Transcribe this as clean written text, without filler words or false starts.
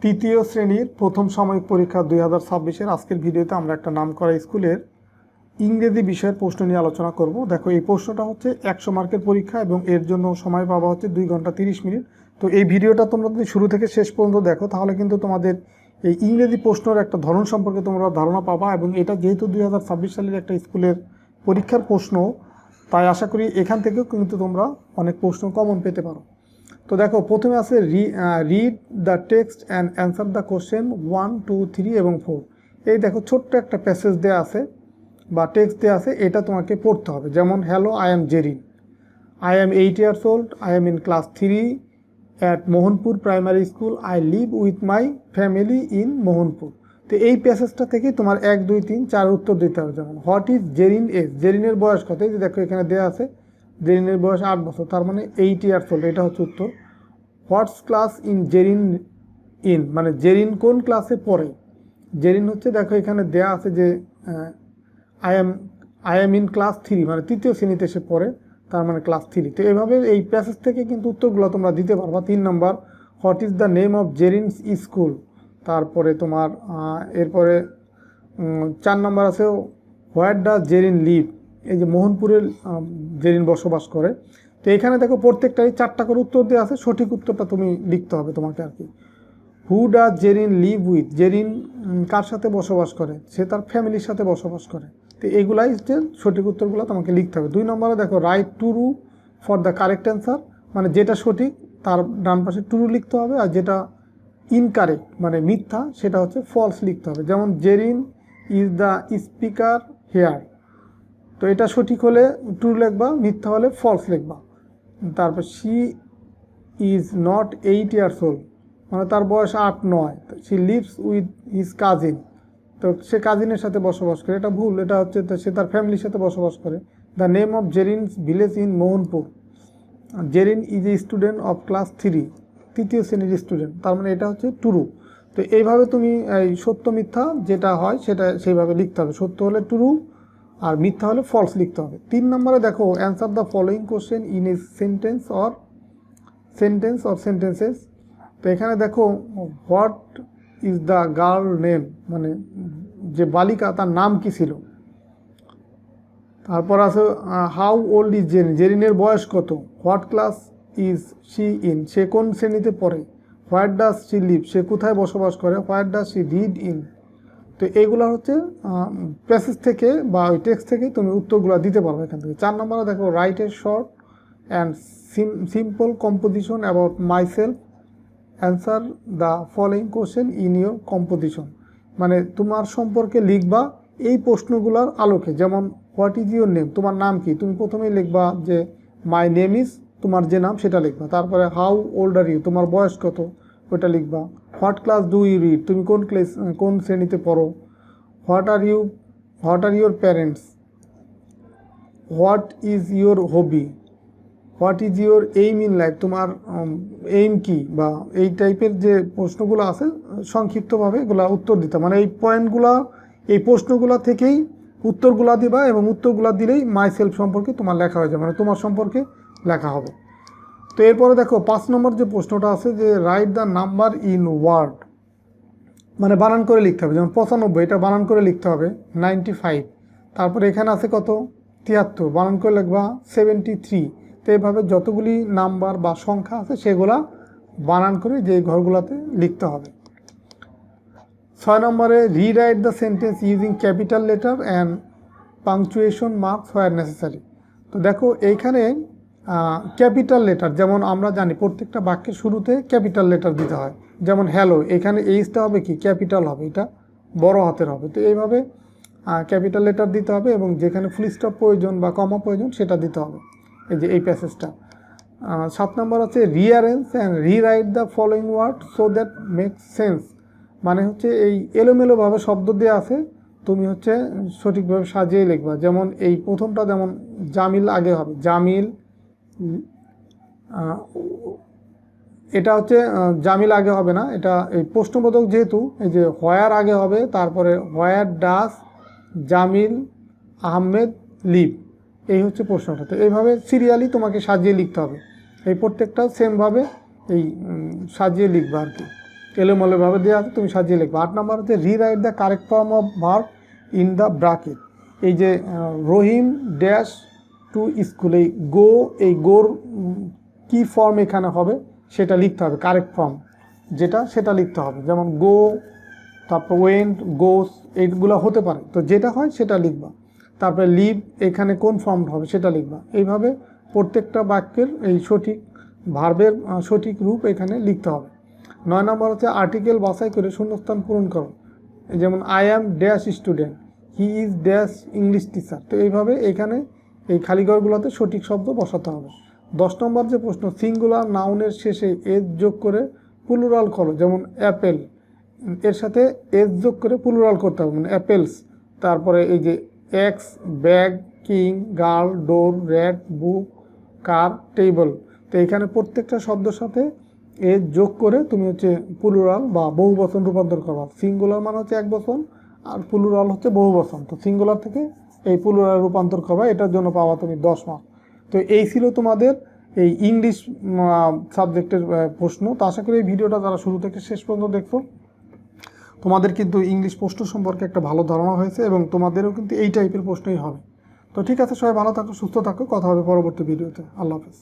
তৃতীয় শ্রেণীর প্রথম সাময়িক পরীক্ষা 2026-এর আজকের ভিডিওতে আমরা একটা নামকরা স্কুলের ইংরেজি বিষয়ের প্রশ্ন নিয়ে আলোচনা করব। দেখো, এই প্রশ্নটা হচ্ছে 100 মার্কের পরীক্ষা এবং এর জন্য সময় পাওয়া হচ্ছে 2 ঘন্টা 30 মিনিট। তো এই ভিডিওটা তোমরা যদি শুরু থেকে শেষ পর্যন্ত দেখো তাহলে কিন্তু তোমাদের এই ইংরেজি প্রশ্নের একটা ধরন সম্পর্কে তোমরা ধারণা পাবা, এবং এটা যেহেতু 2026 সালের একটা স্কুলের পরীক্ষার প্রশ্ন, তাই আশা করি এখান থেকেও কিন্তু তোমরা অনেক প্রশ্ন কমন পেতে পারো। তো দেখো, প্রথমে আছে read the text and answer the question 1, 2, 3 এবং 4। এই দেখো, ছোট্ট একটা প্যাসেজ দেওয়া আছে বা টেক্সট দেওয়া আছে, এটা তোমাকে পড়তে হবে। যেমন, hello, I am Jerin, I am 8 years old, I am in class 3 at Mohanpur primary school, I live with my family in Mohanpur. তো এই প্যাসেজটা থেকে তোমার 1, 2, 3, 4 উত্তর দিতে হবে। যেমন, হোয়াট ইজ জেরিন এজ, জেরিনের বয়স কত? এই যে দেখো, এখানে দেওয়া আছে জেরিনের বয়স 8 বছর, তার মানে 8 years old, এটা হচ্ছে উত্তর। হোয়াটস ক্লাস ইন জেরিন ইন, মানে জেরিন কোন ক্লাসে পড়ে? জেরিন হচ্ছে, দেখো এখানে দেয়া আছে যে আই এম ইন ক্লাস 3, মানে তৃতীয় শ্রেণীতে সে পড়ে, তার মানে ক্লাস 3। তো এইভাবে এই প্যাসেজ থেকে কিন্তু উত্তরগুলো তোমরা দিতে পারবা। 3 number, what is the name of Zerin's school. তারপরে তোমার এরপরে 4 নম্বর আছে হোয়ার ডাজ জেরিন লিভ, এই যে মোহনপুরের জেরিন বসবাস করে। তো এখানে দেখো, প্রত্যেকটাই 4টা করে উত্তর দেওয়া আছে, সঠিক উত্তরটা তুমি লিখতে হবে তোমাকে আর কি। Who does Zerin live with, Zerin কার সাথে বসবাস করে? সে তার ফ্যামিলির সাথে বসবাস করে। তো এইগুলাই হচ্ছে সঠিক উত্তরগুলো তোমাকে লিখতে হবে। 2 নম্বরে দেখো, right true for the correct answer, মানে যেটা সঠিক তার ডান পাশে ট্রু লিখতে হবে, আর যেটা ইনকারেক্ট মানে মিথ্যা সেটা হচ্ছে ফলস লিখতে হবে। যেমন, Jerin is the speaker here, তো এটা সঠিক হলে ট্রু লিখবা, মিথ্যা হলে ফলস লিখবা। তারপর, she is not 8 years old, মানে তার বয়স 8 নয়। She lives with his cousin, তো সে কাজিনের সাথে বসবাস করে, এটা ভুল, এটা হচ্ছে সে তার ফ্যামিলির সাথে বসবাস করে। The name of Zerin's village in Mohanpur, Zerin is a student of class 3, তৃতীয় শ্রেণীর স্টুডেন্ট, তার মানে এটা হচ্ছে ট্রু। তো এইভাবে তুমি এই সত্য মিথ্যা যেটা হয় সেটা সেইভাবে লিখতে হবে। সত্য হলে ট্রু আর মিথ্যা হলে ফলস লিখতে হবে। 3 নম্বরে দেখো, answer the following question in a sentence or sentences. তো এখানে দেখো, what is the girl name, মানে যে বালিকা তার নাম কি ছিল। তারপর আছে হাউ ওল্ড ইজ জেরিন, জেরিনের বয়স কত। What class is she in, সে কোন শ্রেণীতে পড়ে। হোয়ার ডাজ শি লিভ, সে কোথায় বসবাস করে। Where does she read in. তো এইগুলো হচ্ছে প্যাসেজ থেকে বা ওই টেক্সট থেকে তুমি উত্তরগুলো দিতে পারবে এখান থেকে। 4 নম্বরে দেখো, write a short and simple composition about myself, answer the following question in your composition, মানে তোমার সম্পর্কে লিখবা এই প্রশ্নগুলোর আলোকে। যেমন, হোয়াট ইজ ইউর নেম, তোমার নাম কি, তুমি প্রথমেই লিখবা যে মাই নেম ইজ, তোমার যে নাম সেটা লিখবা। তারপরে, হাউ ওল্ড আর ইউ, তোমার বয়স কত, ওটা লিখবা। What class do you read, তুমি কোন শ্রেণীতে পড়ো। What are your parents. What is your hobby. What is your aim in life, তোমার এইম কি, বা এই টাইপের যে প্রশ্নগুলো আছে সংক্ষিপ্তভাবে এগুলো উত্তর দিতে, মানে এই পয়েন্টগুলো এই প্রশ্নগুলো থেকেই উত্তরগুলো দিবা, এবং উত্তরগুলো দিলেই মাই সেলফ সম্পর্কে তোমার লেখা হয়ে যাবে, মানে তোমার সম্পর্কে লেখা হবে। তো এরপরে দেখো, 5 নম্বর যে প্রশ্নটা আছে যে write the number in word, মানে বানান করে লিখতে হবে। যেমন 95, এটা বানান করে লিখতে হবে 95। তারপরে এখানে আছে কত, 73, বানান করে লিখবা 73। তো এইভাবে যতগুলি নাম্বার বা সংখ্যা আছে সেগুলা বানান করে যে ঘরগুলোতে লিখতে হবে। 6 নম্বরে, rewrite the sentence using capital letter and punctuation marks where necessary. তো দেখো, এইখানে ক্যাপিটাল লেটার, যেমন আমরা জানি প্রত্যেকটা বাক্যের শুরুতে ক্যাপিটাল লেটার দিতে হয়। যেমন, হ্যালো, এখানে এইচটা হবে কি, ক্যাপিটাল হবে, এটা বড় হাতের হবে। তো এইভাবে ক্যাপিটাল লেটার দিতে হবে, এবং যেখানে ফুল স্টপ প্রয়োজন বা কমা প্রয়োজন সেটা দিতে হবে। এই যে এই প্যাসেজটা। 7 নম্বর আছে, rearrange and rewrite the following word so that makes sense, মানে হচ্ছে এই এলোমেলোভাবে শব্দ দেওয়া আছে, তুমি হচ্ছে সঠিকভাবে সাজিয়ে লিখবা। যেমন, এই প্রথমটা যেমন জামিল আগে হবে, জামিল, এটা হচ্ছে জামিল আগে হবে না, এটা এই প্রশ্নবোধক যেহেতু, এই যে হোয়ার আগে হবে, তারপরে where does Jamil Ahmed live, এই হচ্ছে প্রশ্নটা। তো এইভাবে সিরিয়ালি তোমাকে সাজিয়ে লিখতে হবে, এই প্রত্যেকটা সেমভাবে এই সাজিয়ে লিখবা আর কি। এলোমেলোভাবে দেওয়া আছে, তুমি সাজিয়ে লিখবে। 8 নাম্বার হচ্ছে rewrite the correct form of verb in the bracket. এই যে রহিম ড্যাশ টু স্কুল, এই গোর কি ফর্ম এখানে হবে সেটা লিখতে হবে, কারেক্ট ফর্ম যেটা সেটা লিখতে হবে। যেমন গো, তারপর ওয়েন্ট, গোস, এইগুলো হতে পারে, তো যেটা হয় সেটা লিখবা। তারপরে লিভ এখানে কোন ফর্ম হবে সেটা লিখবা। এইভাবে প্রত্যেকটা বাক্যের এই সঠিক ভার্বের সঠিক রূপ এখানে লিখতে হবে। 9 নম্বর হচ্ছে আর্টিকেল বাছাই করে শূন্যস্থান পূরণ করো। যেমন I am dash student, he is dash English teacher. তো এইভাবে এখানে এই খালিঘরগুলোতে সঠিক শব্দ বসাতে হবে। 10 নম্বর যে প্রশ্ন, সিঙ্গুলার নাউনের শেষে এস যোগ করে প্লুরাল করো। যেমন অ্যাপেল, এর সাথে এস যোগ করে প্লুরাল করতে হবে, মানে অ্যাপেলস। তারপরে এই যে এক্স, ব্যাগ, কিং, গার্ল, ডোর, র্যাট, বুক, কার, টেবল। তো এখানে প্রত্যেকটা শব্দের সাথে এস যোগ করে তুমি হচ্ছে প্লুরাল বা বহু বচন রূপান্তর করবা। সিঙ্গুলার মানে হচ্ছে এক বচন, আর প্লুরাল হচ্ছে বহু বচন। তো সিঙ্গুলার থেকে এই প্লুরাল রূপান্তর করবা, এটার জন্য পাওয়া তুমি 10 মার্ক। তো এই ছিল তোমাদের এই ইংলিশ সাবজেক্টের প্রশ্ন। তো আশা করি এই ভিডিওটা যারা শুরু থেকে শেষ পর্যন্ত দেখছো, তোমাদের কিন্তু ইংলিশ প্রশ্ন সম্পর্কে একটা ভালো ধারণা হয়েছে, এবং তোমাদেরও কিন্তু এই টাইপের প্রশ্নই হবে। তো ঠিক আছে, সবাই ভালো থাকো, সুস্থ থাকো, কথা হবে পরবর্তী ভিডিওতে। আল্লাহ হাফেজ।